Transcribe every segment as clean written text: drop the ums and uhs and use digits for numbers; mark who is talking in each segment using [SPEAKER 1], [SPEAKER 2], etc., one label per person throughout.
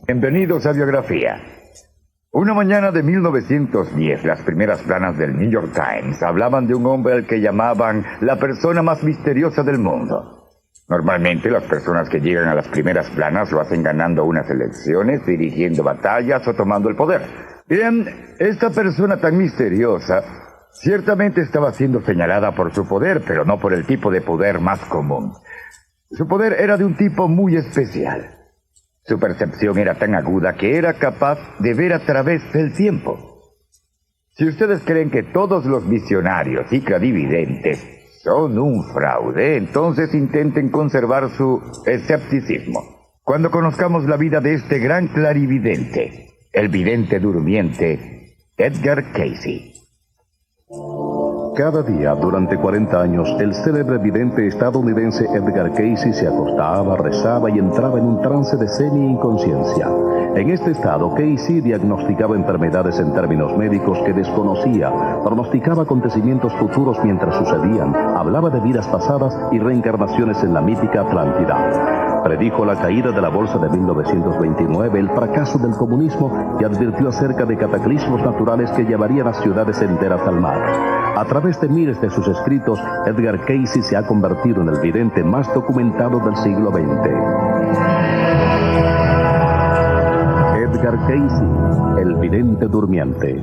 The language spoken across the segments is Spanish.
[SPEAKER 1] Bienvenidos a Biografía. Una mañana de 1910, las primeras planas del New York Times hablaban de un hombre al que llamaban la persona más misteriosa del mundo. Normalmente las personas que llegan a las primeras planas lo hacen ganando unas elecciones, dirigiendo batallas o tomando el poder. Bien, esta persona tan misteriosa ciertamente estaba siendo señalada por su poder, pero no por el tipo de poder más común. Su poder era de un tipo muy especial. Su percepción era tan aguda que era capaz de ver a través del tiempo. Si ustedes creen que todos los visionarios y clarividentes son un fraude, entonces intenten conservar su escepticismo. Cuando conozcamos la vida de este gran clarividente, el vidente durmiente, Edgar Cayce.
[SPEAKER 2] Cada día, durante 40 años, el célebre vidente estadounidense Edgar Cayce se acostaba, rezaba y entraba en un trance de semi-inconsciencia. En este estado, Cayce diagnosticaba enfermedades en términos médicos que desconocía, pronosticaba acontecimientos futuros mientras sucedían, hablaba de vidas pasadas y reencarnaciones en la mítica Atlántida. Predijo la caída de la bolsa de 1929, el fracaso del comunismo y advirtió acerca de cataclismos naturales que llevarían a ciudades enteras al mar. A través de miles de sus escritos, Edgar Cayce se ha convertido en el vidente más documentado del siglo XX. Edgar Cayce, el vidente durmiente.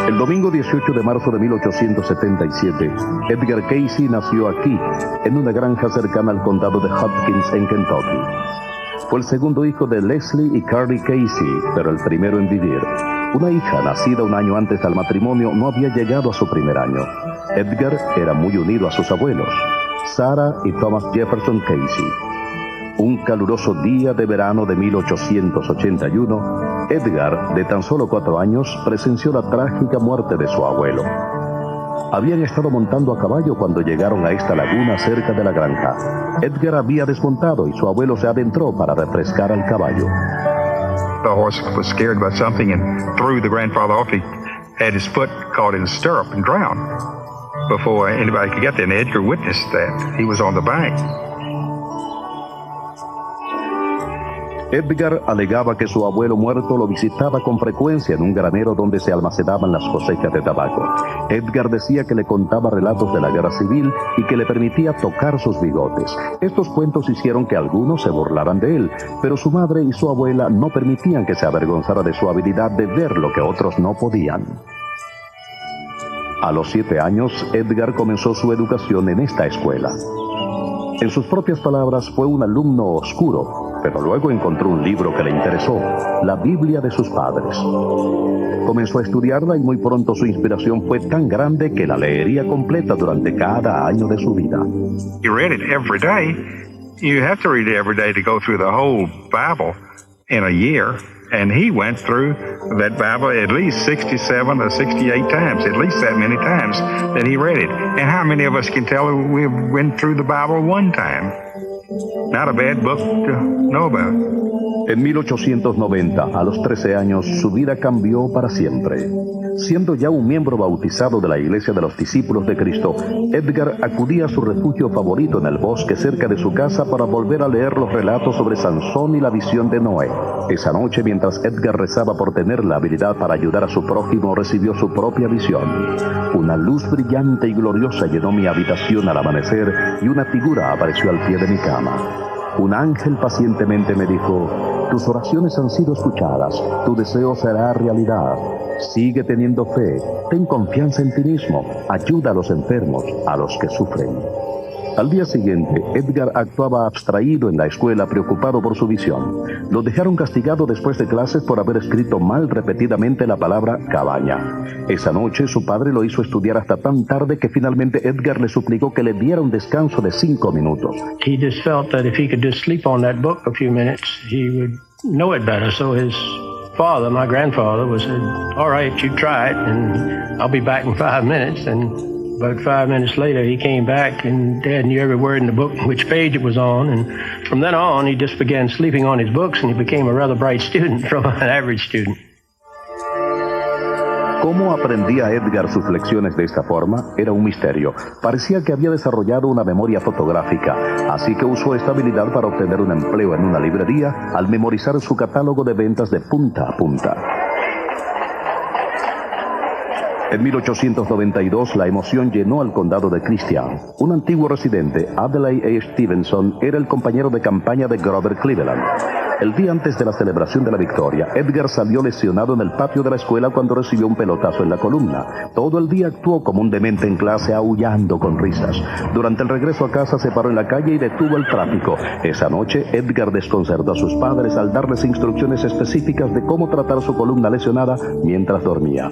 [SPEAKER 2] El domingo 18 de marzo de 1877, Edgar Cayce nació aquí, en una granja cercana al condado de Hopkins, en Kentucky. Fue el segundo hijo de Leslie y Carly Cayce, pero el primero en vivir. Una hija nacida un año antes del matrimonio no había llegado a su primer año. Edgar era muy unido a sus abuelos, Sarah y Thomas Jefferson Cayce. Un caluroso día de verano de 1881, Edgar, de tan solo 4 años, presenció la trágica muerte de su abuelo. Habían estado montando a caballo cuando llegaron a esta laguna cerca de la granja. Edgar había desmontado y su abuelo se adentró para refrescar al caballo.
[SPEAKER 3] The horse was scared by something and threw the grandfather off. He had his foot caught in the stirrup and drowned before anybody could get there. And Edgar witnessed that. He was on the bank.
[SPEAKER 2] Edgar alegaba que su abuelo muerto lo visitaba con frecuencia en un granero donde se almacenaban las cosechas de tabaco. Edgar decía que le contaba relatos de la guerra civil y que le permitía tocar sus bigotes. Estos cuentos hicieron que algunos se burlaran de él, pero su madre y su abuela no permitían que se avergonzara de su habilidad de ver lo que otros no podían. A los 7 años, Edgar comenzó su educación en esta escuela. En sus propias palabras, fue un alumno oscuro, pero luego encontró un libro que le interesó, la Biblia de sus padres. Comenzó a estudiarla y muy pronto su inspiración fue tan grande que la leería completa durante cada año de su vida.
[SPEAKER 3] You read it every day. You have to read it every day to go through the whole Bible in a year. And he went through that Bible at least 67 or 68 times, at least that many times that he read it. And how many of us can tell we went through the Bible one time? Not a bad book to know about.
[SPEAKER 2] En 1890, a los 13 años, su vida cambió para siempre. Siendo ya un miembro bautizado de la Iglesia de los Discípulos de Cristo, Edgar acudía a su refugio favorito en el bosque cerca de su casa para volver a leer los relatos sobre Sansón y la visión de Noé. Esa noche, mientras Edgar rezaba por tener la habilidad para ayudar a su prójimo, recibió su propia visión. Una luz brillante y gloriosa llenó mi habitación al amanecer y una figura apareció al pie de mi cama. Un ángel pacientemente me dijo: tus oraciones han sido escuchadas, tu deseo será realidad. Sigue teniendo fe, ten confianza en ti mismo, ayuda a los enfermos, a los que sufren. Al día siguiente, Edgar actuaba abstraído en la escuela, preocupado por su visión. Lo dejaron castigado después de clases por haber escrito mal repetidamente la palabra cabaña. Esa noche, su padre lo hizo estudiar hasta tan tarde que finalmente Edgar le suplicó que le diera un descanso de 5 minutos.
[SPEAKER 4] He just felt that if he could just sleep on that book a few minutes, he would know it better. So his father, my grandfather, was said, all right, you try it, and I'll be back in 5 minutes. And about 5 minutes later, he came back, and Dad knew every word in the book, which page it was on. And from then on, he just began sleeping on his books, and he became a rather bright student from an average student.
[SPEAKER 2] ¿Cómo aprendía Edgar sus lecciones de esta forma? Era un misterio. Parecía que había desarrollado una memoria fotográfica, así que usó esta habilidad para obtener un empleo en una librería al memorizar su catálogo de ventas de punta a punta. En 1892, la emoción llenó al condado de Christian. Un antiguo residente, Adlai A. Stevenson, era el compañero de campaña de Grover Cleveland. El día antes de la celebración de la victoria, Edgar salió lesionado en el patio de la escuela cuando recibió un pelotazo en la columna. Todo el día actuó como un demente en clase, aullando con risas. Durante el regreso a casa se paró en la calle y detuvo el tráfico. Esa noche, Edgar desconcertó a sus padres al darles instrucciones específicas de cómo tratar su columna lesionada mientras dormía.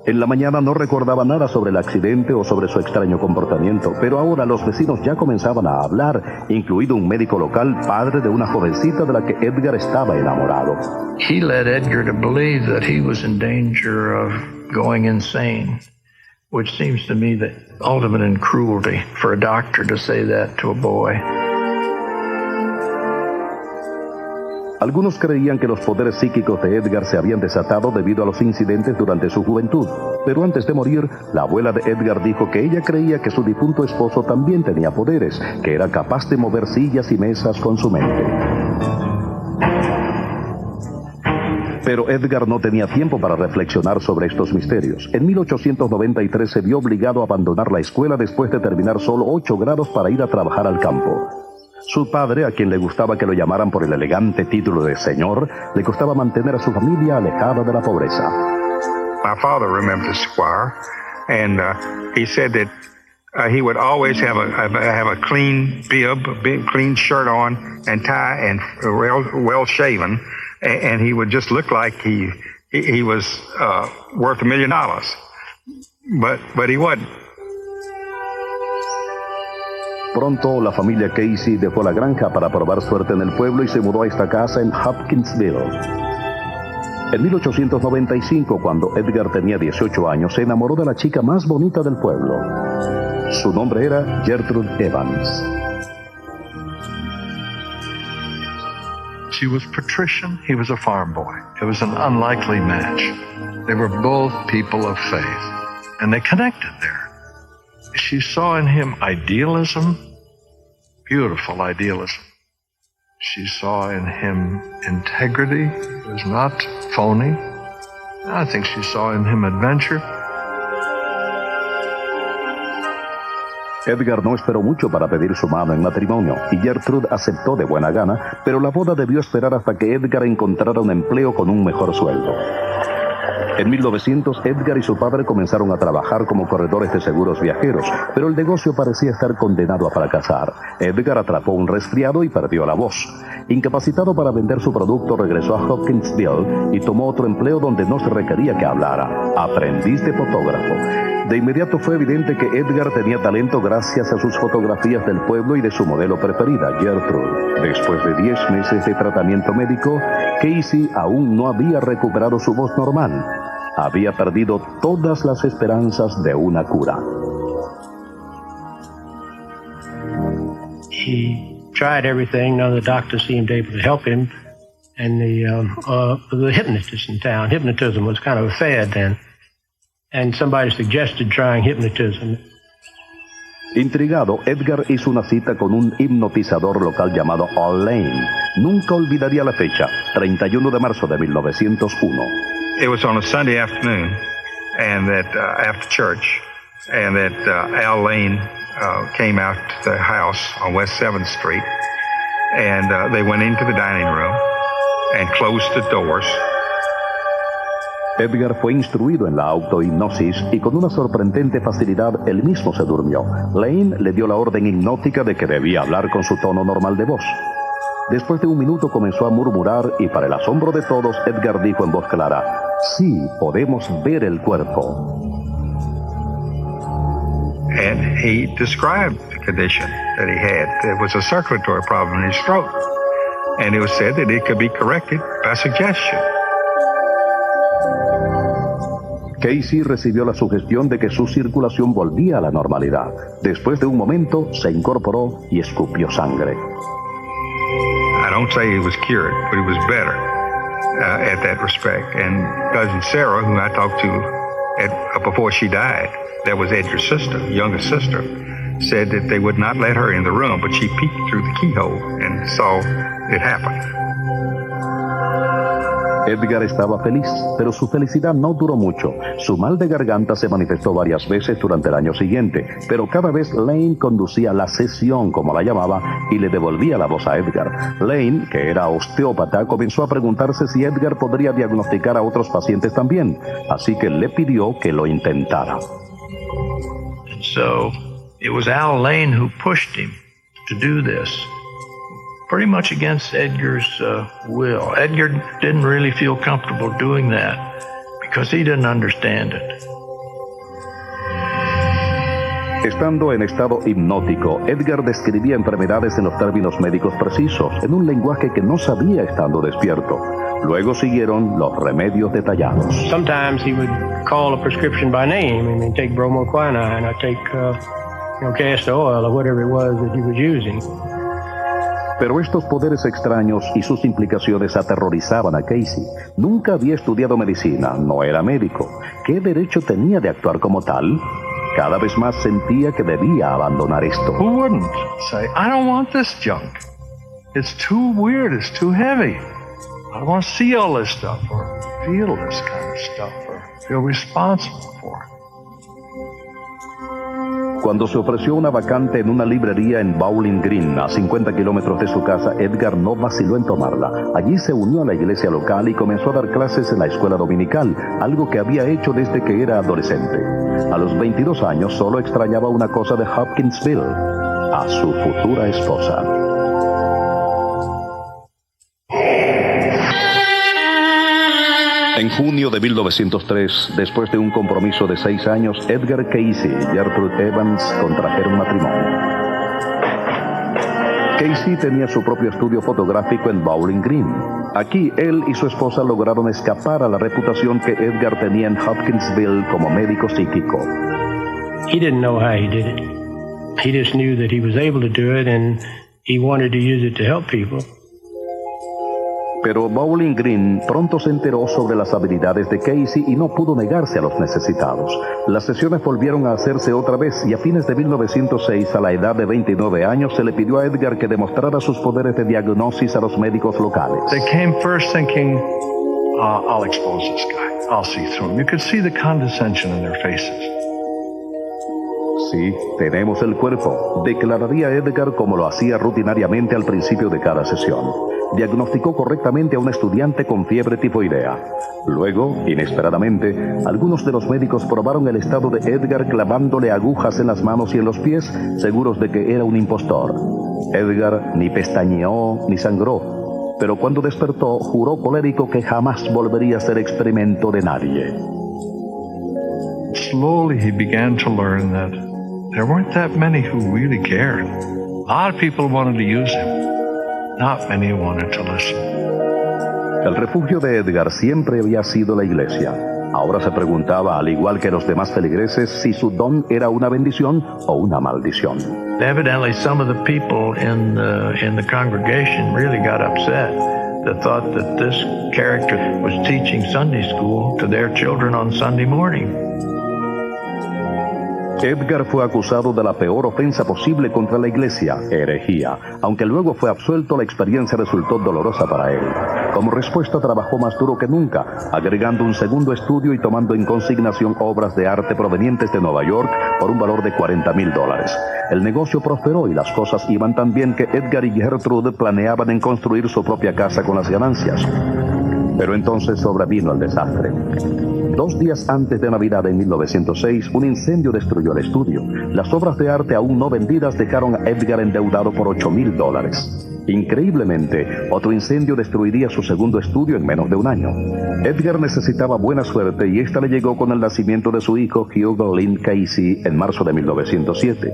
[SPEAKER 2] En la mañana no recordaba nada sobre el accidente o sobre su extraño comportamiento, pero ahora los vecinos ya comenzaban a hablar, incluido un médico local, padre de una jovencita de la que Edgar estaba enamorado.
[SPEAKER 5] He led Edgar to believe that he was in danger of going insane, which seems to me the ultimate in cruelty for a doctor to say that to a boy.
[SPEAKER 2] Algunos creían que los poderes psíquicos de Edgar se habían desatado debido a los incidentes durante su juventud, pero antes de morir, la abuela de Edgar dijo que ella creía que su difunto esposo también tenía poderes, que era capaz de mover sillas y mesas con su mente. Pero Edgar no tenía tiempo para reflexionar sobre estos misterios. En 1893 se vio obligado a abandonar la escuela después de terminar solo 8 grados para ir a trabajar al campo. Su padre, a quien le gustaba que lo llamaran por el elegante título de señor, le costaba mantener a su familia alejada de la pobreza.
[SPEAKER 3] My father remembered the squire, and he said that he would always have a clean bib, a big clean shirt on and tie, and well shaven, and he would just look like he was worth $1 million, but he wasn't.
[SPEAKER 2] Pronto, la familia Casey dejó la granja para probar suerte en el pueblo y se mudó a esta casa en Hopkinsville. En 1895, cuando Edgar tenía 18 años, se enamoró de la chica más bonita del pueblo. Su nombre era Gertrude Evans.
[SPEAKER 6] She was patrician, he was a farm boy. It was an unlikely match. They were both people of faith, and they connected there. She saw in him idealism, beautiful idealism. She saw in him integrity. He was not phony. I think she saw in him adventure.
[SPEAKER 2] Edgar no esperó mucho para pedir su mano en matrimonio, y Gertrude aceptó de buena gana, pero la boda debió esperar hasta que Edgar encontrara un empleo con un mejor sueldo. En 1900, Edgar y su padre comenzaron a trabajar como corredores de seguros viajeros, pero el negocio parecía estar condenado a fracasar. Edgar atrapó un resfriado y perdió la voz. Incapacitado para vender su producto, regresó a Hopkinsville y tomó otro empleo donde no se requería que hablara: aprendiz de fotógrafo. De inmediato fue evidente que Edgar tenía talento gracias a sus fotografías del pueblo y de su modelo preferida, Gertrude. Después de 10 meses de tratamiento médico, Casey aún no había recuperado su voz normal. Había perdido todas las esperanzas de una cura.
[SPEAKER 4] He tried everything. None of the doctors seemed able to help him. And the hypnotist in town, hypnotism was kind of a fad then. And somebody suggested trying hypnotism.
[SPEAKER 2] Intrigado, Edgar hizo una cita con un hipnotizador local llamado Al Lane. Nunca olvidaría la fecha, 31 de marzo de 1901.
[SPEAKER 3] It was on a Sunday afternoon, and that after church, and that Al Lane came out to the house on West 7th Street, and they went into the dining room and closed the doors.
[SPEAKER 2] Edgar fue instruido en la autohipnosis y con una sorprendente facilidad él mismo se durmió. Lane le dio la orden hipnótica de que debía hablar con su tono normal de voz. Después de un minuto comenzó a murmurar y, para el asombro de todos, Edgar dijo en voz clara: "Sí, podemos ver el cuerpo."
[SPEAKER 3] And he described the condition that he had. There was a circulatory problem in his throat, and it was said that it could be corrected by suggestion.
[SPEAKER 2] Casey recibió la sugestión de que su circulación volvía a la normalidad. Después de un momento, se incorporó y escupió sangre.
[SPEAKER 3] I don't say he was cured, but he was better. at that respect. And cousin Sarah, who I talked to before she died, that was Edgar's sister, youngest sister, said that they would not let her in the room, but she peeked through the keyhole and saw it happen.
[SPEAKER 2] Edgar estaba feliz, pero su felicidad no duró mucho. Su mal de garganta se manifestó varias veces durante el año siguiente, pero cada vez Lane conducía la sesión, como la llamaba, y le devolvía la voz a Edgar. Lane, que era osteópata, comenzó a preguntarse si Edgar podría diagnosticar a otros pacientes también, así que le pidió que lo intentara.
[SPEAKER 5] So it was Al Lane who pushed him to do this, pretty much against Edgar's will. Edgar didn't really feel comfortable doing that because he didn't understand it.
[SPEAKER 2] Estando en estado hipnótico, Edgar describía enfermedades en los términos médicos precisos, en un lenguaje que no sabía estando despierto. Luego siguieron los remedios detallados.
[SPEAKER 4] Sometimes he would call a prescription by name. I mean, take bromoquinine, or take castor oil, or whatever it was that he was using.
[SPEAKER 2] Pero estos poderes extraños y sus implicaciones aterrorizaban a Casey. Nunca había estudiado medicina, no era médico. ¿Qué derecho tenía de actuar como tal? Cada vez más sentía que debía abandonar esto.
[SPEAKER 6] Who wouldn't say, I don't want this junk. It's too weird, it's too heavy. I don't want to see all this stuff or feel this kind of stuff or feel responsible for it.
[SPEAKER 2] Cuando se ofreció una vacante en una librería en Bowling Green, a 50 kilómetros de su casa, Edgar no vaciló en tomarla. Allí se unió a la iglesia local y comenzó a dar clases en la escuela dominical, algo que había hecho desde que era adolescente. A los 22 años solo extrañaba una cosa de Hopkinsville, a su futura esposa. En junio de 1903, después de un compromiso de 6 años, Edgar Casey y Gertrude Evans contrajeron matrimonio. Casey tenía su propio estudio fotográfico en Bowling Green. Aquí, él y su esposa lograron escapar a la reputación que Edgar tenía en Hopkinsville como médico psíquico.
[SPEAKER 4] He didn't know how he did it. He just knew that he was able to do it, and he wanted to use it to help people.
[SPEAKER 2] Pero Bowling Green pronto se enteró sobre las habilidades de Casey y no pudo negarse a los necesitados. Las sesiones volvieron a hacerse otra vez y a fines de 1906, a la edad de 29 años, se le pidió a Edgar que demostrara sus poderes de diagnosis a los médicos locales.
[SPEAKER 6] They came first thinking, I'll expose this guy. I'll see through him. You could see the condescension in their faces.
[SPEAKER 2] Sí, tenemos el cuerpo, declararía Edgar como lo hacía rutinariamente al principio de cada sesión. Diagnosticó correctamente a un estudiante con fiebre tifoidea. Luego, inesperadamente, algunos de los médicos probaron el estado de Edgar clavándole agujas en las manos y en los pies, seguros de que era un impostor. Edgar ni pestañeó ni sangró, pero cuando despertó, juró colérico que jamás volvería a ser experimento de nadie.
[SPEAKER 6] Slowly he began to learn that there weren't that many who really cared. A lot of people wanted to use him. Not many wanted to listen.
[SPEAKER 2] El refugio de Edgar siempre había sido la iglesia. Ahora se preguntaba, al igual que los demás feligreses, si su don era una bendición o una maldición.
[SPEAKER 5] Evidently, some of the people in the congregation really got upset. They thought that this character was teaching Sunday school to their children on Sunday morning.
[SPEAKER 2] Edgar fue acusado de la peor ofensa posible contra la iglesia, herejía. Aunque luego fue absuelto, la experiencia resultó dolorosa para él. Como respuesta, trabajó más duro que nunca, agregando un segundo estudio y tomando en consignación obras de arte provenientes de Nueva York por un valor de $40,000. El negocio prosperó y las cosas iban tan bien que Edgar y Gertrude planeaban en construir su propia casa con las ganancias. Pero entonces sobrevino el desastre. 2 días antes de Navidad en 1906, un incendio destruyó el estudio. Las obras de arte aún no vendidas dejaron a Edgar endeudado por $8,000. Increíblemente, otro incendio destruiría su segundo estudio en menos de un año. Edgar necesitaba buena suerte y esta le llegó con el nacimiento de su hijo Hugo Lynn Casey en marzo de 1907.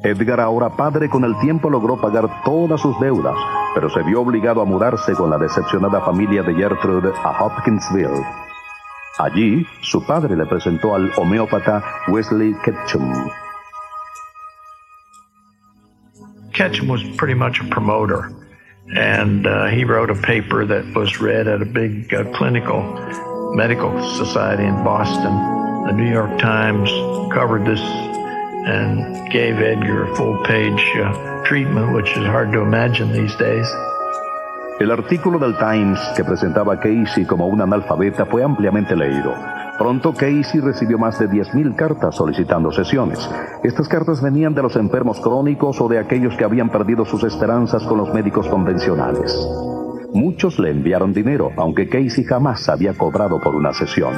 [SPEAKER 2] Edgar, ahora padre, con el tiempo logró pagar todas sus deudas, pero se vio obligado a mudarse con la decepcionada familia de Gertrude a Hopkinsville. Allí, su padre le presentó al homeópata Wesley Ketchum.
[SPEAKER 5] Ketchum was pretty much a promoter. And he wrote a paper that was read at a big clinical medical society in Boston. The New York Times covered this and gave Edgar a full-page treatment, which is hard to imagine these days.
[SPEAKER 2] El artículo del Times que presentaba a Casey como una analfabeta fue ampliamente leído. Pronto Casey recibió más de 10,000 cartas solicitando sesiones. Estas cartas venían de los enfermos crónicos o de aquellos que habían perdido sus esperanzas con los médicos convencionales. Muchos le enviaron dinero, aunque Casey jamás había cobrado por una sesión.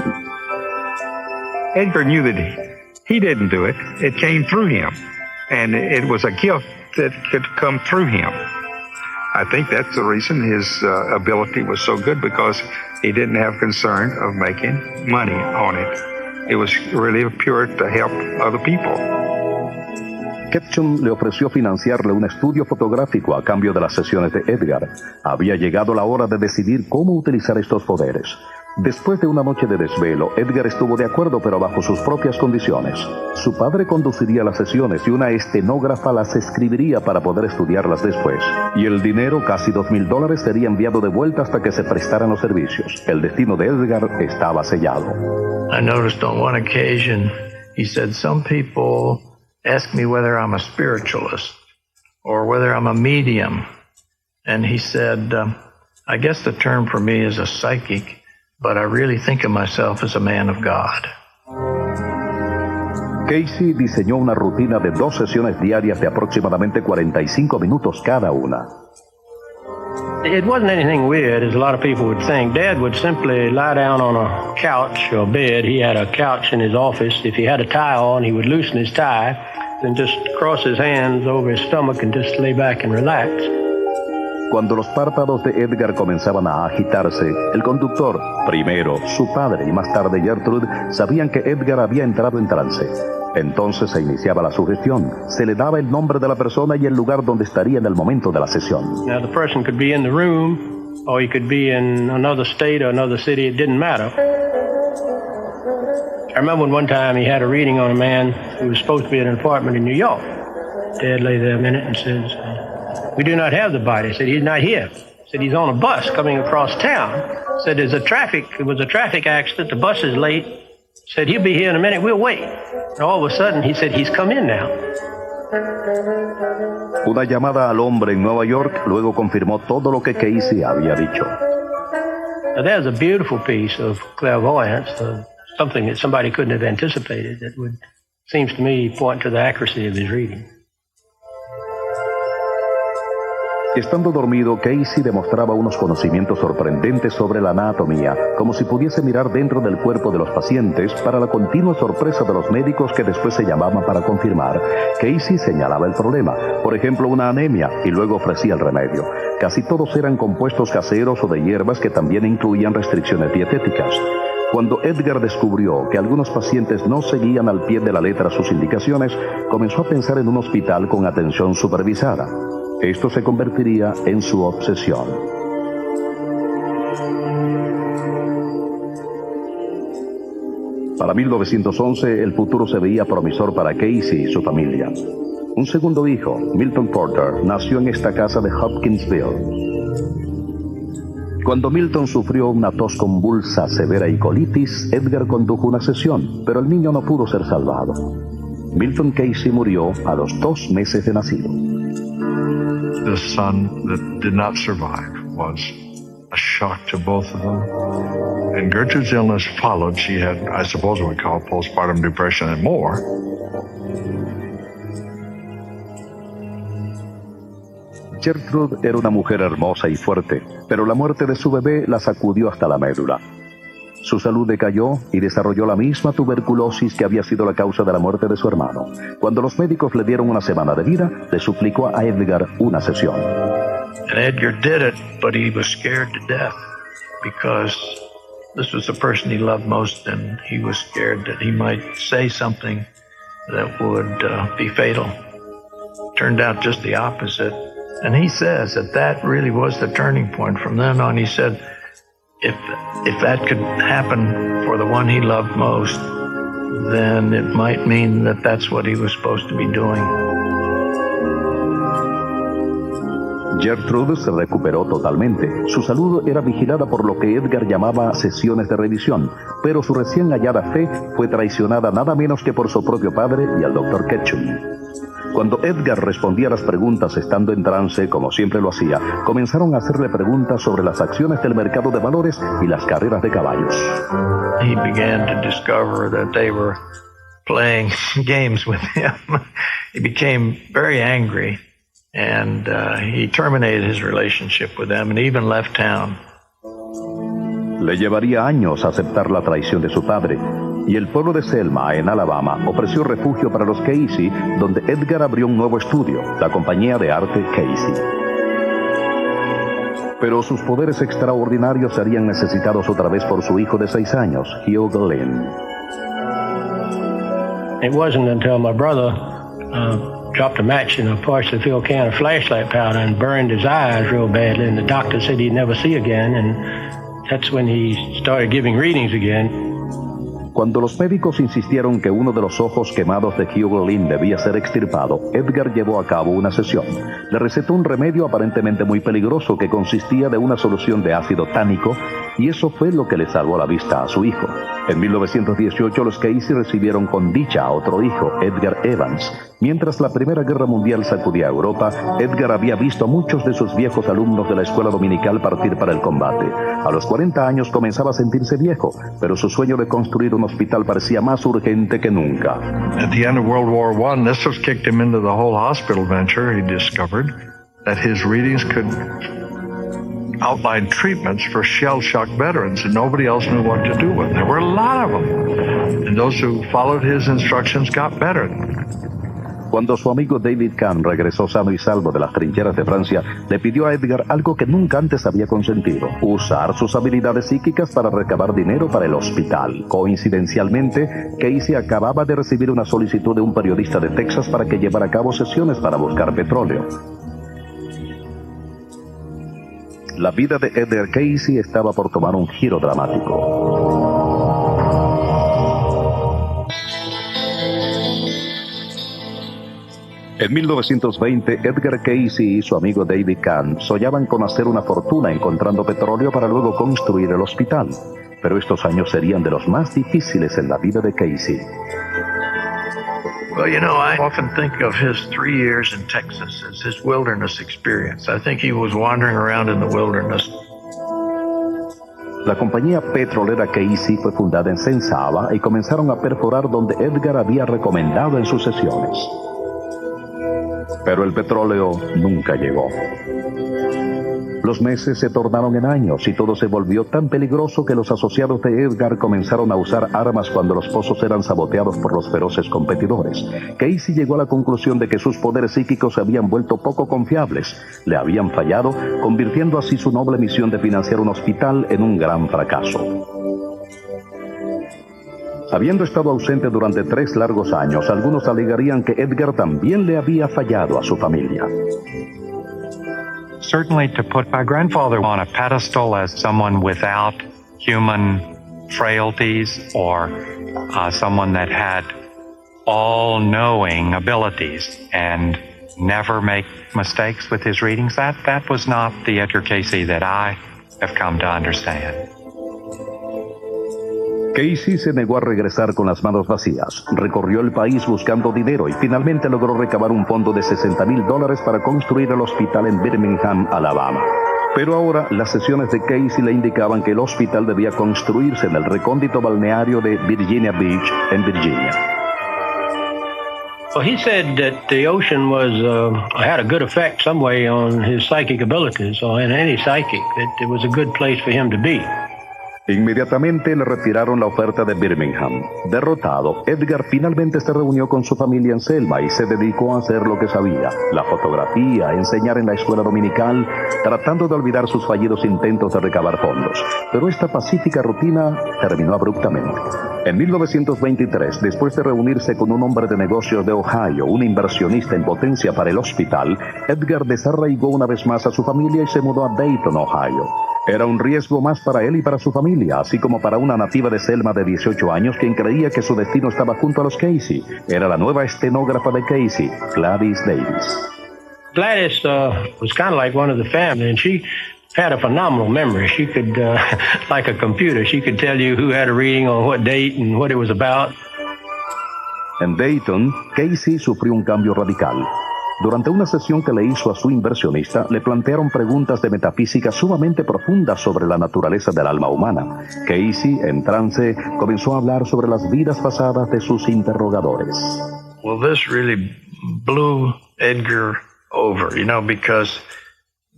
[SPEAKER 3] Edgar knew that he didn't do it. It came through him. And it was a gift that could come through him. I think that's the reason his ability was so good, because he didn't have concern of making money on it. It was really pure to help other people.
[SPEAKER 2] Ketchum le ofreció financiarle un estudio fotográfico a cambio de las sesiones de Edgar. Había llegado la hora de decidir cómo utilizar estos poderes. Después de una noche de desvelo, Edgar estuvo de acuerdo, pero bajo sus propias condiciones. Su padre conduciría las sesiones y una estenógrafa las escribiría para poder estudiarlas después. Y el dinero, casi $2,000, sería enviado de vuelta hasta que se prestaran los servicios. El destino de Edgar estaba sellado.
[SPEAKER 5] I noticed on one occasion, he said, some people ask me whether I'm a spiritualist or whether I'm a medium. And he said, I guess the term for me is a psychic. But I really think of myself as a man of God.
[SPEAKER 2] Casey diseñó una rutina de 2 sesiones diarias de aproximadamente 45 minutos cada una.
[SPEAKER 4] It wasn't anything weird, as a lot of people would think. Dad would simply lie down on a couch or bed. He had a couch in his office. If he had a tie on, he would loosen his tie and just cross his hands over his stomach and just lay back and relax.
[SPEAKER 2] Cuando los párpados de Edgar comenzaban a agitarse, el conductor, primero su padre y más tarde Gertrude, sabían que Edgar había entrado en trance. Entonces se iniciaba la sugestión. Se le daba el nombre de la persona y el lugar donde estaría en el momento de la sesión.
[SPEAKER 4] Now, the person could be in the room, or he could be in another state or another city. It didn't matter. I remember one time he had a reading on a man who was supposed to be in an apartment in New York. Dad lay there a minute and says, we do not have the body. Said, he's not here. Said, he's on a bus coming across town. Said, it was a traffic accident. The bus is late. Said, he'll be here in a minute. We'll wait. And all of a sudden, he said, he's come in now.
[SPEAKER 2] Una llamada al hombre en Nueva York luego confirmó todo lo que Casey había dicho.
[SPEAKER 4] Now, there's a beautiful piece of clairvoyance, something that somebody couldn't have anticipated that would, seems to me, point to the accuracy of his reading.
[SPEAKER 2] Estando dormido, Casey demostraba unos conocimientos sorprendentes sobre la anatomía, como si pudiese mirar dentro del cuerpo de los pacientes, para la continua sorpresa de los médicos que después se llamaban para confirmar. Casey señalaba el problema, por ejemplo una anemia, y luego ofrecía el remedio. Casi todos eran compuestos caseros o de hierbas que también incluían restricciones dietéticas. Cuando Edgar descubrió que algunos pacientes no seguían al pie de la letra sus indicaciones, comenzó a pensar en un hospital con atención supervisada. Esto se convertiría en su obsesión. Para 1911, el futuro se veía promisor para Casey y su familia. Un segundo hijo, Milton Porter, nació en esta casa de Hopkinsville. Cuando Milton sufrió una tos convulsa severa y colitis, Edgar condujo una sesión, pero el niño no pudo ser salvado. Milton Casey murió a los 2 meses de nacido.
[SPEAKER 6] The son that did not survive was a shock to both of them. And Gertrude's illness followed. She had, I suppose, what we call postpartum depression and more.
[SPEAKER 2] Gertrude era una mujer hermosa y fuerte, pero la muerte de su bebé la sacudió hasta la médula. Su salud decayó y desarrolló la misma tuberculosis que había sido la causa de la muerte de su hermano. Cuando los médicos le dieron una semana de vida, le suplicó a Edgar una sesión.
[SPEAKER 5] And Edgar did it, but he was scared to death because this was the person he loved most, and he was scared that he might say something that would be fatal. Turned out just the opposite. And he says that really was the turning point. From then on, he said, if that could happen for the one he loved most, then it might mean that that's what he was supposed to be doing.
[SPEAKER 2] Gertrude se recuperó totalmente. Su salud era vigilada por lo que Edgar llamaba sesiones de revisión, pero su recién hallada fe fue traicionada nada menos que por su propio padre y al Dr. Ketchum. Cuando Edgar respondía a las preguntas estando en trance, como siempre lo hacía, comenzaron a hacerle preguntas sobre las acciones del mercado de valores y las carreras de caballos.
[SPEAKER 5] He began to discover that they were playing games with him. He became very angry, and he terminated his relationship with them and even left town.
[SPEAKER 2] Le llevaría años aceptar la traición de su padre, y el pueblo de Selma, en Alabama, ofreció refugio para los Casey, donde Edgar abrió un nuevo estudio, la compañía de arte Casey. Pero sus poderes extraordinarios serían necesitados otra vez por su hijo de 6 años, Hugh Glynn.
[SPEAKER 4] It wasn't until my brother dropped a match in a partially filled can of flashlight powder and burned his eyes real badly, and the doctor said he'd never see again, and that's when he started giving readings again.
[SPEAKER 2] Cuando los médicos insistieron que uno de los ojos quemados de Hugh Glynn debía ser extirpado, Edgar llevó a cabo una sesión. Le recetó un remedio aparentemente muy peligroso que consistía de una solución de ácido tánico, y eso fue lo que le salvó la vista a su hijo. En 1918 los Casey recibieron con dicha a otro hijo, Edgar Evans. Mientras la Primera Guerra Mundial sacudía a Europa, Edgar había visto a muchos de sus viejos alumnos de la escuela dominical partir para el combate. A los 40 años comenzaba a sentirse viejo, pero su sueño de construir un hospital parecía más urgente que nunca.
[SPEAKER 6] At the end of World War I, this was kicked him into the whole hospital venture. He discovered that his readings could outline treatments for shell-shock veterans, and nobody else knew what to do with them. There were a lot of them, and those who followed his instructions got better.
[SPEAKER 2] Cuando su amigo David Kahn regresó sano y salvo de las trincheras de Francia, le pidió a Edgar algo que nunca antes había consentido: usar sus habilidades psíquicas para recabar dinero para el hospital. Coincidencialmente, Casey acababa de recibir una solicitud de un periodista de Texas para que llevara a cabo sesiones para buscar petróleo. La vida de Edgar Casey estaba por tomar un giro dramático. En 1920, Edgar Casey y su amigo David Kahn soñaban con hacer una fortuna encontrando petróleo para luego construir el hospital. Pero estos años serían de los más difíciles en la vida de Casey.
[SPEAKER 5] Well, you know, I often think of his 3 years in Texas as his wilderness experience. I think he was wandering around in the wilderness.
[SPEAKER 2] La compañía petrolera Casey fue fundada en Sensaba y comenzaron a perforar donde Edgar había recomendado en sus sesiones. Pero el petróleo nunca llegó. Los meses se tornaron en años y todo se volvió tan peligroso que los asociados de Edgar comenzaron a usar armas cuando los pozos eran saboteados por los feroces competidores. Casey llegó a la conclusión de que sus poderes psíquicos se habían vuelto poco confiables, le habían fallado, convirtiendo así su noble misión de financiar un hospital en un gran fracaso. Habiendo estado ausente durante 3 largos años, algunos alegarían que Edgar también le había fallado a su familia.
[SPEAKER 7] Certainly to put my grandfather on a pedestal as someone without human frailties or someone that had all-knowing abilities and never make mistakes with his readings, that was not the Edgar Casey that I have come to understand.
[SPEAKER 2] Casey se negó a regresar con las manos vacías. Recorrió el país buscando dinero y finalmente logró recabar un fondo de $60,000 para construir el hospital en Birmingham, Alabama. Pero ahora las sesiones de Casey le indicaban que el hospital debía construirse en el recóndito balneario de Virginia Beach, en Virginia.
[SPEAKER 4] Well, he said that the ocean had a good effect some way on his psychic abilities, or in any psychic, that it was a good place for him to be.
[SPEAKER 2] Inmediatamente le retiraron la oferta de Birmingham. Derrotado, Edgar finalmente se reunió con su familia en Selma y se dedicó a hacer lo que sabía: la fotografía, enseñar en la escuela dominical, tratando de olvidar sus fallidos intentos de recabar fondos. Pero esta pacífica rutina terminó abruptamente. En 1923, después de reunirse con un hombre de negocios de Ohio, un inversionista en potencia para el hospital, Edgar desarraigó una vez más a su familia y se mudó a Dayton, Ohio. Era un riesgo más para él y para su familia, así como para una nativa de Selma de 18 años quien creía que su destino estaba junto a los Casey. Era la nueva estenógrafa de Casey, Gladys Davis.
[SPEAKER 4] Gladys was kind of like one of the family, and she had a phenomenal memory. She could, like a computer, she could tell you who had a reading on what date and what it was about.
[SPEAKER 2] En Dayton, Casey sufrió un cambio radical. Durante una sesión que le hizo a su inversionista, le plantearon preguntas de metafísica sumamente profundas sobre la naturaleza del alma humana. Casey, en trance, comenzó a hablar sobre las vidas pasadas de sus interrogadores.
[SPEAKER 5] Well, this really blew Edgar over, because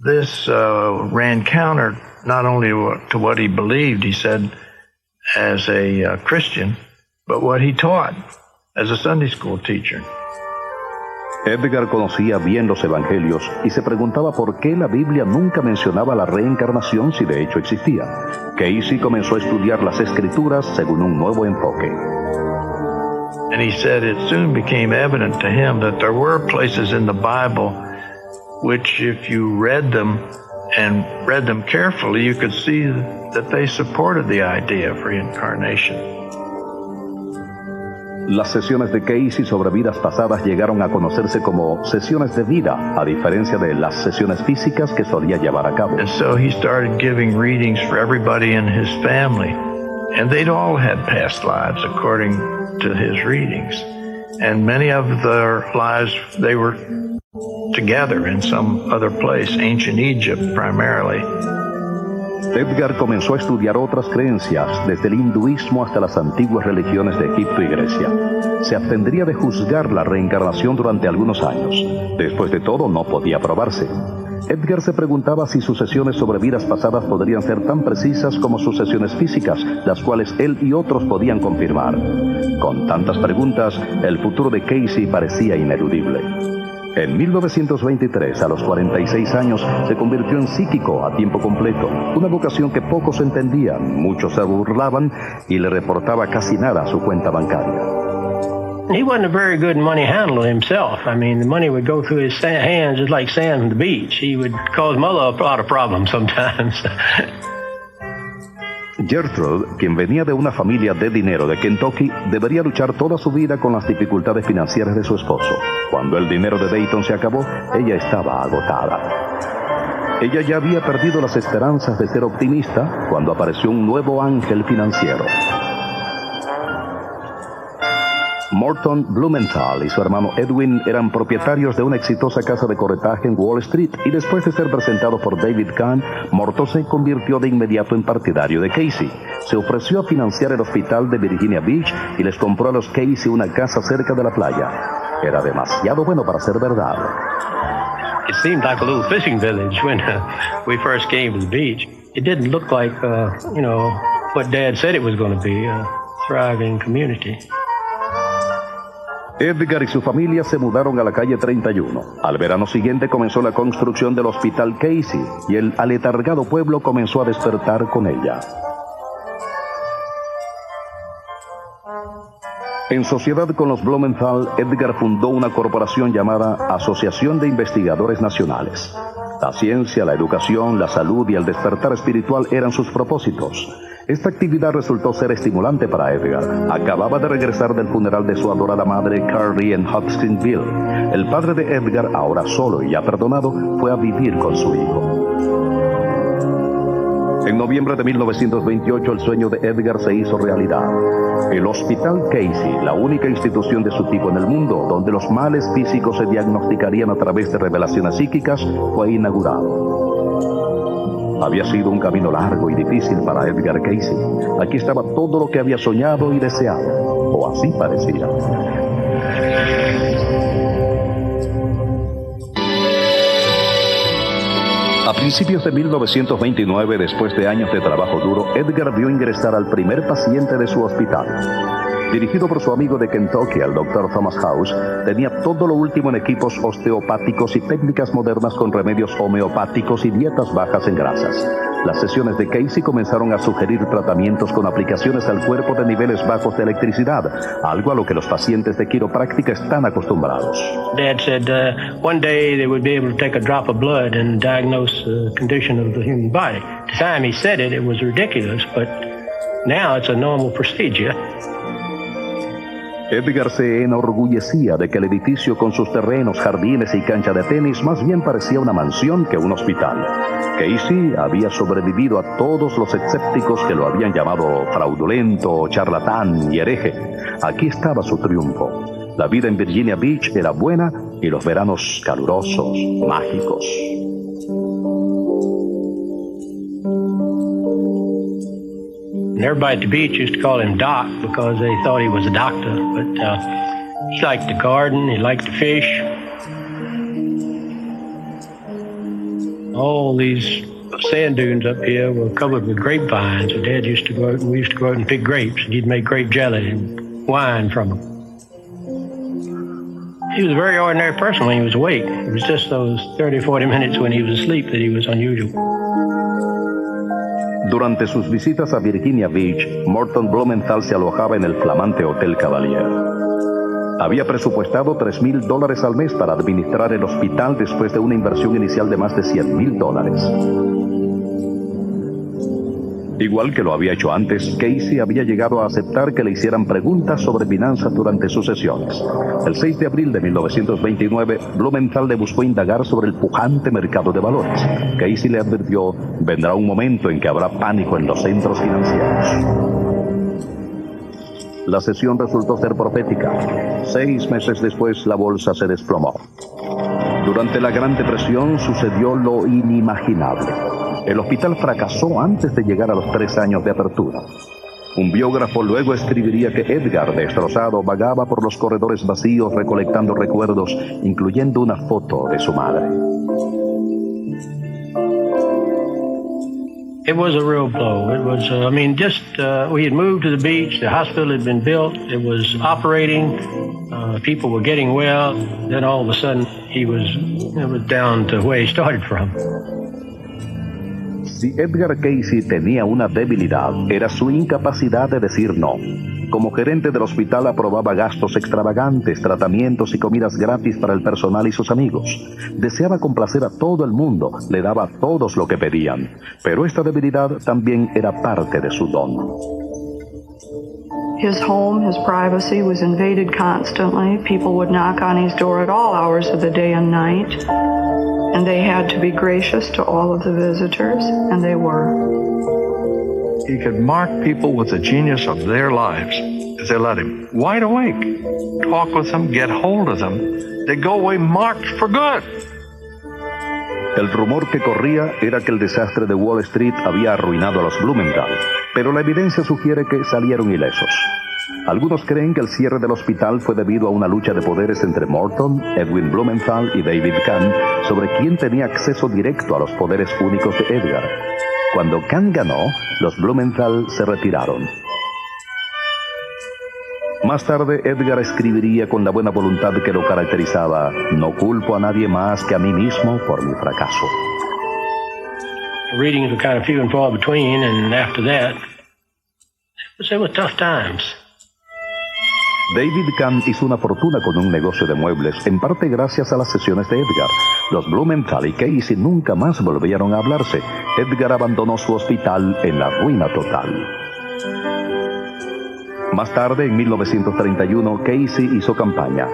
[SPEAKER 5] this ran counter not only to what he believed, he said, as a Christian, but what he taught as a Sunday school teacher.
[SPEAKER 2] Edgar conocía bien los evangelios y se preguntaba por qué la Biblia nunca mencionaba la reencarnación si de hecho existía. Casey comenzó a estudiar las escrituras según un nuevo enfoque.
[SPEAKER 5] And he said it soon became evident to him that there were places in the Bible which, if you read them and read them carefully, you could see that they supported the idea of reincarnation.
[SPEAKER 2] Las sesiones de Casey sobre vidas pasadas llegaron a conocerse como sesiones de vida, a diferencia de las sesiones físicas que solía llevar a cabo.
[SPEAKER 5] And so he started giving readings for everybody in his family, and they'd all had past lives according to his readings. And many of their lives, they were together in some other place, ancient Egypt primarily.
[SPEAKER 2] Edgar comenzó a estudiar otras creencias, desde el hinduismo hasta las antiguas religiones de Egipto y Grecia. Se abstendría de juzgar la reencarnación durante algunos años. Después de todo, no podía probarse. Edgar se preguntaba si sus sesiones sobre vidas pasadas podrían ser tan precisas como sus sesiones físicas, las cuales él y otros podían confirmar. Con tantas preguntas, el futuro de Casey parecía ineludible. En 1923, a los 46 años, se convirtió en psíquico a tiempo completo, una vocación que pocos entendían, muchos se burlaban y le reportaba casi nada a su cuenta bancaria.
[SPEAKER 4] He wasn't a very good money handler himself. I mean, the money would go through his hands just like sand on the beach. He would cause mother a lot of problems sometimes.
[SPEAKER 2] Gertrude, quien venía de una familia de dinero de Kentucky, debería luchar toda su vida con las dificultades financieras de su esposo. Cuando el dinero de Dayton se acabó, ella estaba agotada. Ella ya había perdido las esperanzas de ser optimista cuando apareció un nuevo ángel financiero. Morton Blumenthal y su hermano Edwin eran propietarios de una exitosa casa de corretaje en Wall Street y después de ser presentado por David Kahn, Morton se convirtió de inmediato en partidario de Casey. Se ofreció a financiar el hospital de Virginia Beach y les compró a los Casey una casa cerca de la playa. Era demasiado bueno para ser verdad.
[SPEAKER 4] It seemed like a little fishing village when we first came to the beach. It didn't look like, what Dad said it was going to be, a thriving community.
[SPEAKER 2] Edgar y su familia se mudaron a la calle 31. Al verano siguiente comenzó la construcción del Hospital Casey y el aletargado pueblo comenzó a despertar con ella. En sociedad con los Blumenthal, Edgar fundó una corporación llamada Asociación de Investigadores Nacionales. La ciencia, la educación, la salud y el despertar espiritual eran sus propósitos. Esta actividad resultó ser estimulante para Edgar. Acababa de regresar del funeral de su adorada madre, Carly, en Hutchinsville. El padre de Edgar, ahora solo y ya perdonado, fue a vivir con su hijo. En noviembre de 1928, el sueño de Edgar se hizo realidad. El Hospital Casey, la única institución de su tipo en el mundo, donde los males físicos se diagnosticarían a través de revelaciones psíquicas, fue inaugurado. Había sido un camino largo y difícil para Edgar Casey. Aquí estaba todo lo que había soñado y deseado, o así parecía. A principios de 1929, después de años de trabajo duro, Edgar vio ingresar al primer paciente de su hospital. Dirigido por su amigo de Kentucky, el Dr. Thomas House, tenía todo lo último en equipos osteopáticos y técnicas modernas con remedios homeopáticos y dietas bajas en grasas. Las sesiones de Casey comenzaron a sugerir tratamientos con aplicaciones al cuerpo de niveles bajos de electricidad, algo a lo que los pacientes de quiropráctica están acostumbrados.
[SPEAKER 4] Dad said one day they would be able to take a drop of blood and diagnose the condition of the human body. At the time he said it was ridiculous, but now it's a normal procedure.
[SPEAKER 2] Edgar se enorgullecía de que el edificio con sus terrenos, jardines y cancha de tenis más bien parecía una mansión que un hospital. Casey había sobrevivido a todos los escépticos que lo habían llamado fraudulento, charlatán y hereje. Aquí estaba su triunfo. La vida en Virginia Beach era buena y los veranos calurosos, mágicos.
[SPEAKER 4] Everybody at the beach used to call him Doc because they thought he was a doctor. But he liked to garden, he liked to fish. All these sand dunes up here were covered with grapevines. So Dad used to go out, and we used to go out and pick grapes, and he'd make grape jelly and wine from them. He was a very ordinary person when he was awake. It was just those 30 or 40 minutes when he was asleep that he was unusual.
[SPEAKER 2] Durante sus visitas a Virginia Beach, Morton Blumenthal se alojaba en el flamante Hotel Cavalier. Había presupuestado $3,000 al mes para administrar el hospital después de una inversión inicial de más de $100,000. Igual que lo había hecho antes, Casey había llegado a aceptar que le hicieran preguntas sobre finanzas durante sus sesiones. El 6 de abril de 1929, Blumenthal le buscó indagar sobre el pujante mercado de valores. Casey le advirtió: vendrá un momento en que habrá pánico en los centros financieros. La sesión resultó ser profética. 6 meses después, la bolsa se desplomó. Durante la Gran Depresión sucedió lo inimaginable. El hospital fracasó antes de llegar a los 3 años de apertura. Un biógrafo luego escribiría que Edgar, destrozado, vagaba por los corredores vacíos recolectando recuerdos, incluyendo una foto de su madre.
[SPEAKER 4] It was a real blow. It was, we had moved to the beach. The hospital had been built. It was operating. People were getting well. Then all of a sudden, it was down to where he started from.
[SPEAKER 2] Si Edgar Casey tenía una debilidad, era su incapacidad de decir no. Como gerente del hospital aprobaba gastos extravagantes, tratamientos y comidas gratis para el personal y sus amigos. Deseaba complacer a todo el mundo, le daba a todos lo que pedían. Pero esta debilidad también era parte de su don.
[SPEAKER 8] His home, his privacy was invaded constantly. People would knock on his door at all hours of the day and night. And they had to be gracious to all of the visitors, and they were.
[SPEAKER 6] He could mark people with the genius of their lives if they let him. Wide awake. Talk with them, get hold of them. They go away marked for good.
[SPEAKER 2] El rumor que corría era que el desastre de Wall Street había arruinado a los Blumenthal, pero la evidencia sugiere que salieron ilesos. Algunos creen que el cierre del hospital fue debido a una lucha de poderes entre Morton, Edwin Blumenthal y David Kahn sobre quién tenía acceso directo a los poderes únicos de Edgar. Cuando Kahn ganó, los Blumenthal se retiraron. Más tarde, Edgar escribiría con la buena voluntad que lo caracterizaba: no culpo a nadie más que a mí mismo por mi fracaso.
[SPEAKER 4] Readings were kind of few and far between, and after that, they were tough times.
[SPEAKER 2] David Kahn hizo una fortuna con un negocio de muebles, en parte gracias a las sesiones de Edgar. Los Blumenthal y Casey nunca más volvieron a hablarse. Edgar abandonó su hospital en la ruina total. Más tarde, en 1931, Casey hizo campaña.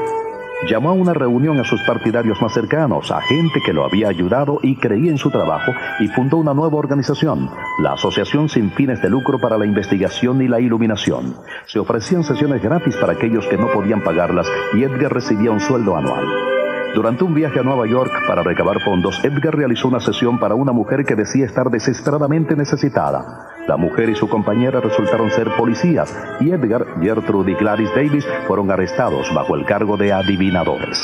[SPEAKER 2] Llamó a una reunión a sus partidarios más cercanos, a gente que lo había ayudado y creía en su trabajo, y fundó una nueva organización, la Asociación Sin Fines de Lucro para la Investigación y la Iluminación. Se ofrecían sesiones gratis para aquellos que no podían pagarlas, y Edgar recibía un sueldo anual. Durante un viaje a Nueva York para recabar fondos, Edgar realizó una sesión para una mujer que decía estar desesperadamente necesitada. La mujer y su compañera resultaron ser policías, y Edgar, Gertrude y Gladys Davis fueron arrestados bajo el cargo de adivinadores.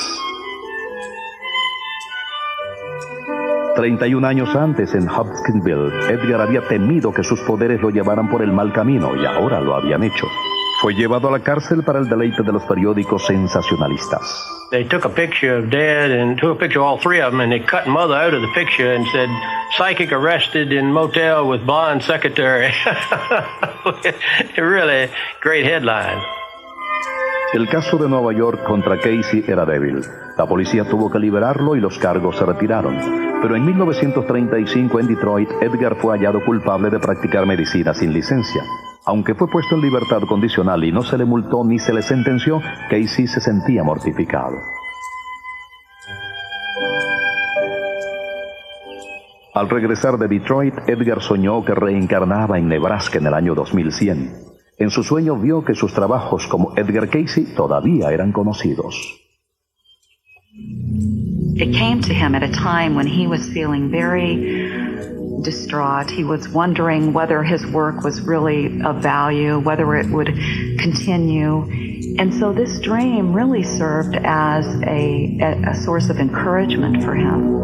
[SPEAKER 2] 31 años antes, en Hopkinsville, Edgar había temido que sus poderes lo llevaran por el mal camino, y ahora lo habían hecho. Fue llevado a la cárcel para el deleite de los periódicos sensacionalistas.
[SPEAKER 4] They took a picture of Dad and took a picture of all three of them, and they cut Mother out of the picture and said, "Psychic arrested in motel with blonde secretary." Really great headline.
[SPEAKER 2] El caso de Nueva York contra Casey era débil. La policía tuvo que liberarlo y los cargos se retiraron. Pero en 1935 en Detroit, Edgar fue hallado culpable de practicar medicina sin licencia. Aunque fue puesto en libertad condicional y no se le multó ni se le sentenció, Casey se sentía mortificado. Al regresar de Detroit, Edgar soñó que reencarnaba en Nebraska en el año 2100. En su sueño vio que sus trabajos como Edgar Casey todavía eran conocidos.
[SPEAKER 9] It came to him at a time when he was feeling very distraught. He was wondering whether his work was really of value, whether it would continue. And so this dream really served as a source of encouragement for him.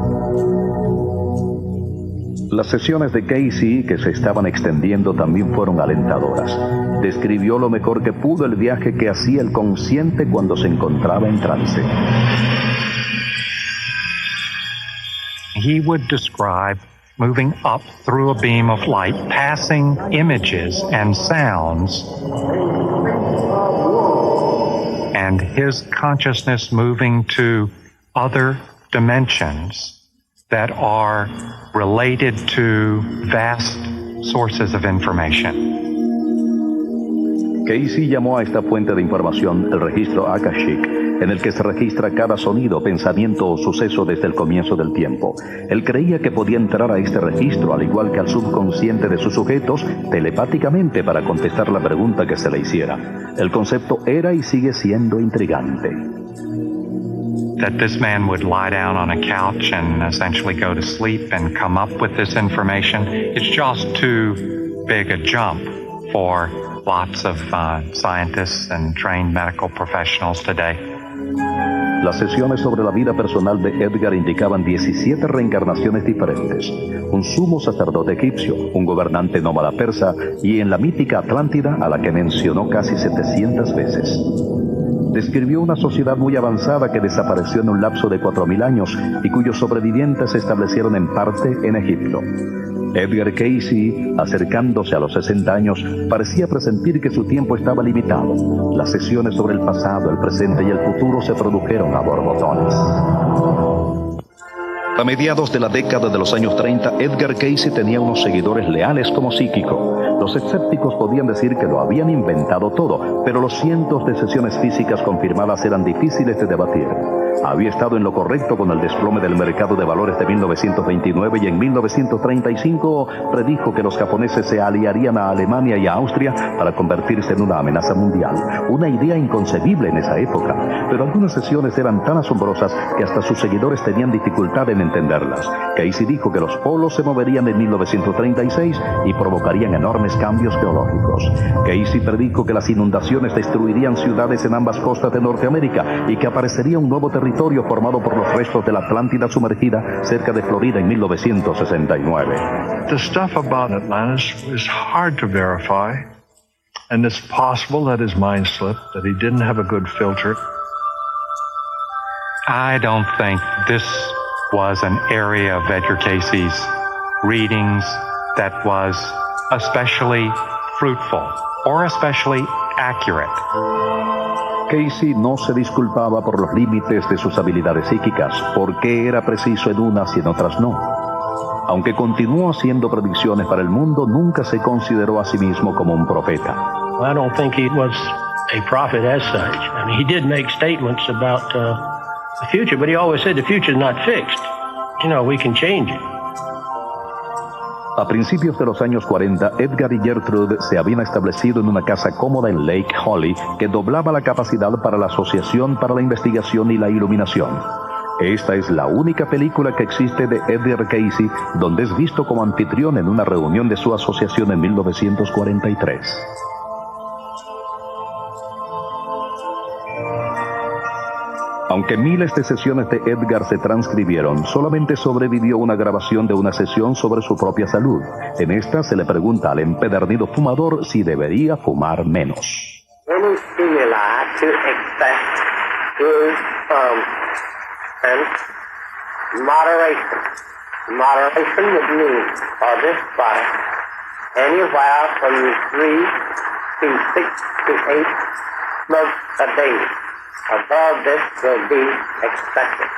[SPEAKER 2] Las sesiones de Casey, que se estaban extendiendo, también fueron alentadoras. Describió lo mejor que pudo el viaje que hacía el consciente cuando se encontraba en trance.
[SPEAKER 7] He would describe moving up through a beam of light, passing images and sounds, and his consciousness moving to other dimensions that are related to vast sources of information.
[SPEAKER 2] Casey llamó a esta fuente de información el registro Akashic, en el que se registra cada sonido, pensamiento o suceso desde el comienzo del tiempo. Él creía que podía entrar a este registro, al igual que al subconsciente de sus sujetos, telepáticamente para contestar la pregunta que se le hiciera. El concepto era y sigue siendo intrigante.
[SPEAKER 7] That this man would lie down on a couch and essentially go to sleep and come up with this information, it's just too big a jump for lots of scientists and trained medical professionals today.
[SPEAKER 2] Las sesiones sobre la vida personal de Edgar indicaban 17 reencarnaciones diferentes, un sumo sacerdote egipcio, un gobernante nómada persa y en la mítica Atlántida, a la que mencionó casi 700 veces. Describió una sociedad muy avanzada que desapareció en un lapso de 4.000 años y cuyos sobrevivientes se establecieron en parte en Egipto. Edgar Casey, acercándose a los 60 años, parecía presentir que su tiempo estaba limitado. Las sesiones sobre el pasado, el presente y el futuro se produjeron a borbotones. A mediados de la década de los años 30, Edgar Casey tenía unos seguidores leales como psíquico. Los escépticos podían decir que lo habían inventado todo, pero los cientos de sesiones físicas confirmadas eran difíciles de debatir. Había estado en lo correcto con el desplome del mercado de valores de 1929 y en 1935 predijo que los japoneses se aliarían a Alemania y a Austria para convertirse en una amenaza mundial. Una idea inconcebible en esa época, pero algunas sesiones eran tan asombrosas que hasta sus seguidores tenían dificultad en entenderlas. Casey dijo que los polos se moverían en 1936 y provocarían enormes cambios geológicos. Casey predijo que las inundaciones destruirían ciudades en ambas costas de Norteamérica y que aparecería un nuevo territorio formado por los restos de la Atlántida sumergida cerca de Florida en 1969.
[SPEAKER 6] The stuff about Atlantis is hard to verify, and it's possible that his mind slipped, that he didn't have a good filter.
[SPEAKER 7] I don't think this was an area of Edgar Casey's readings that was especially fruitful or especially accurate.
[SPEAKER 2] Casey no se disculpaba por los límites de sus habilidades psíquicas, porque era preciso en unas y en otras no. Aunque continuó haciendo predicciones para el mundo, nunca se consideró a sí mismo como un profeta.
[SPEAKER 4] I don't think he was a prophet as such. I mean, he did make statements about the future, but he always said the future is not fixed. You know, we can change it.
[SPEAKER 2] A principios de los años 40, Edgar y Gertrude se habían establecido en una casa cómoda en Lake Holly que doblaba la capacidad para la Asociación para la Investigación y la Iluminación. Esta es la única película que existe de Edgar Casey donde es visto como anfitrión en una reunión de su asociación en 1943. Aunque miles de sesiones de Edgar se transcribieron, solamente sobrevivió una grabación de una sesión sobre su propia salud. En esta se le pregunta al empedernido fumador si debería fumar menos.
[SPEAKER 10] Any stimuli to expect is and moderation. Moderation would mean for this body anywhere from 3 to 6 to 8 smokes a day. Above this will be expected.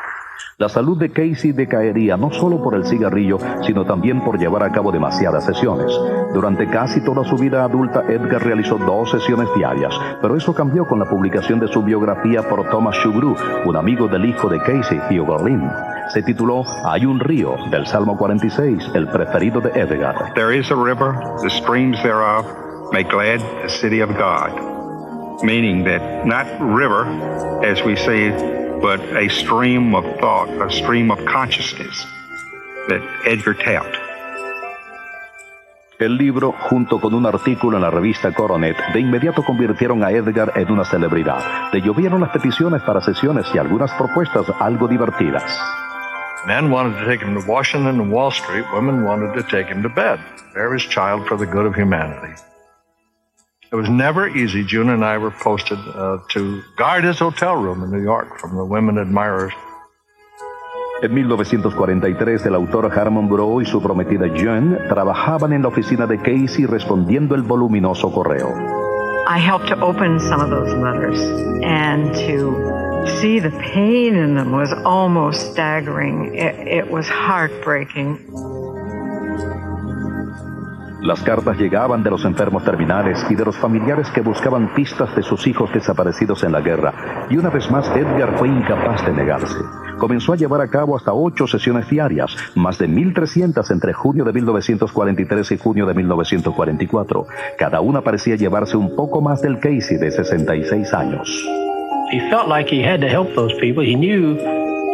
[SPEAKER 2] La salud de Casey decaería no solo por el cigarrillo, sino también por llevar a cabo demasiadas sesiones. Durante casi toda su vida adulta, Edgar realizó 2 sesiones diarias, pero eso cambió con la publicación de su biografía por Thomas Shugru, un amigo del hijo de Casey, Hugh Berlin. Se tituló Hay un río, del Salmo 46, el preferido de Edgar.
[SPEAKER 3] There is a river, the streams thereof make glad the city of God. Meaning that not river, as we say, but a stream of thought, a stream of consciousness that Edgar tapped.
[SPEAKER 2] El libro, junto con un artículo en la revista Coronet, de inmediato convirtieron a Edgar en una celebridad. Le llovieron las peticiones para sesiones y algunas propuestas algo divertidas.
[SPEAKER 6] Men wanted to take him to Washington and Wall Street. Women wanted to take him to bed. Bear his child for the good of humanity. It was never easy. June and I were posted to guard his hotel room in New York from the women admirers.
[SPEAKER 2] En 1943, el autor Harmon Brough y su prometida June trabajaban en la oficina de Casey respondiendo el voluminoso correo.
[SPEAKER 11] I helped to open some of those letters, and to see the pain in them was almost staggering. It was heartbreaking.
[SPEAKER 2] Las cartas llegaban de los enfermos terminales y de los familiares que buscaban pistas de sus hijos desaparecidos en la guerra. Y una vez más, Edgar fue incapaz de negarse. Comenzó a llevar a cabo hasta 8 sesiones diarias, más de 1,300 entre junio de 1943 y junio de 1944. Cada una parecía llevarse un poco más del Casey de 66 años.
[SPEAKER 4] He felt like he had to help those people. He knew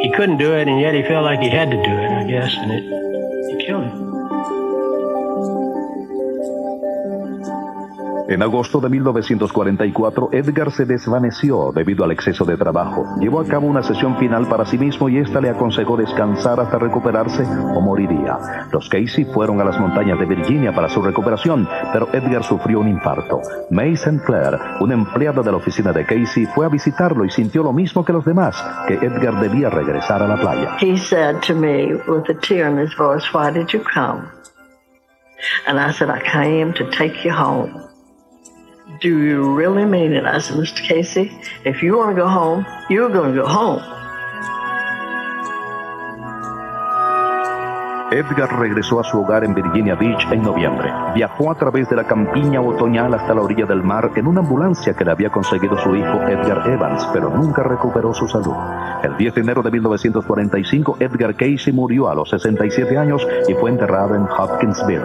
[SPEAKER 4] he couldn't do it, and yet he felt like he had to do it, I guess, and it killed him.
[SPEAKER 2] En agosto de 1944, Edgar se desvaneció debido al exceso de trabajo. Llevó a cabo una sesión final para sí mismo y esta le aconsejó descansar hasta recuperarse o moriría. Los Casey fueron a las montañas de Virginia para su recuperación, pero Edgar sufrió un infarto. May St. Clair, una empleada de la oficina de Casey, fue a visitarlo y sintió lo mismo que los demás, que Edgar debía regresar a la playa.
[SPEAKER 12] He said to me with a tear in his voice, "Why did you come?" And I said, "I came to take you home." "Do you really mean it?" I said, "Mr. Casey, if you want to go home, you're going to go home."
[SPEAKER 2] Edgar regresó a su hogar en Virginia Beach en noviembre. Viajó a través de la campiña otoñal hasta la orilla del mar en una ambulancia que le había conseguido su hijo Edgar Evans, pero nunca recuperó su salud. El 10 de enero de 1945, Edgar Casey murió a los 67 años y fue enterrado en Hopkinsville.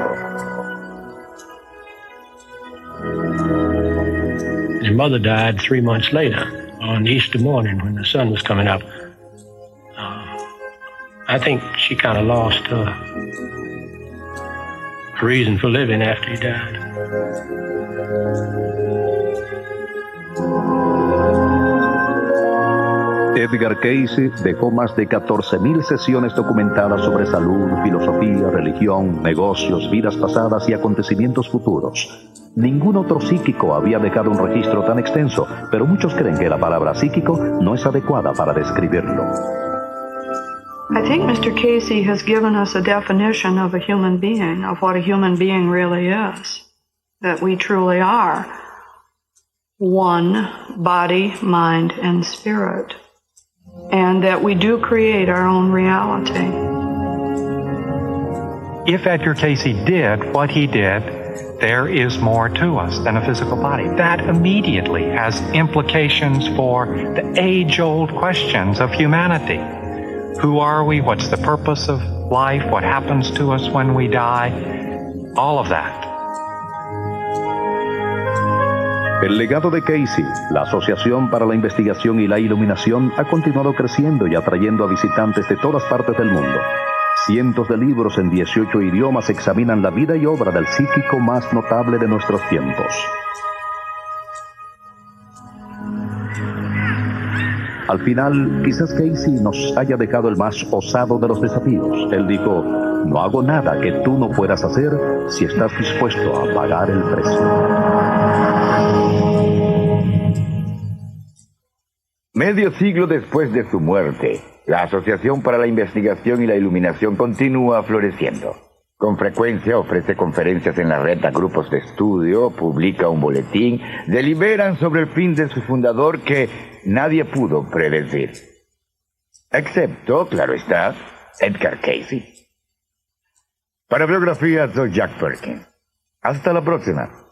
[SPEAKER 4] His mother died 3 months later on Easter morning when the sun was coming up. I think she kind of lost her reason for living after he died.
[SPEAKER 2] Edgar Casey dejó más de 14,000 sesiones documentadas sobre salud, filosofía, religión, negocios, vidas pasadas y acontecimientos futuros. Ningún otro psíquico había dejado un registro tan extenso, pero muchos creen que la palabra psíquico no es adecuada para describirlo.
[SPEAKER 8] I think Mr. Casey has given us a definition of a human being, of what a human being really is. That we truly are one body, mind, and spirit. And that we do create our own reality.
[SPEAKER 7] If Edgar Casey did what he did, there is more to us than a physical body. That immediately has implications for the age-old questions of humanity. Who are we? What's the purpose of life? What happens to us when we die? All of that.
[SPEAKER 2] El legado de Casey, la Asociación para la Investigación y la Iluminación, ha continuado creciendo y atrayendo a visitantes de todas partes del mundo. Cientos de libros en 18 idiomas examinan la vida y obra del psíquico más notable de nuestros tiempos. Al final, quizás Casey nos haya dejado el más osado de los desafíos. Él dijo: "No hago nada que tú no puedas hacer si estás dispuesto a pagar el precio".
[SPEAKER 1] Medio siglo después de su muerte, la Asociación para la Investigación y la Iluminación continúa floreciendo. Con frecuencia ofrece conferencias en la red a grupos de estudio, publica un boletín, deliberan sobre el fin de su fundador que nadie pudo predecir. Excepto, claro está, Edgar Cayce. Para Biografía, soy Jack Perkins. Hasta la próxima.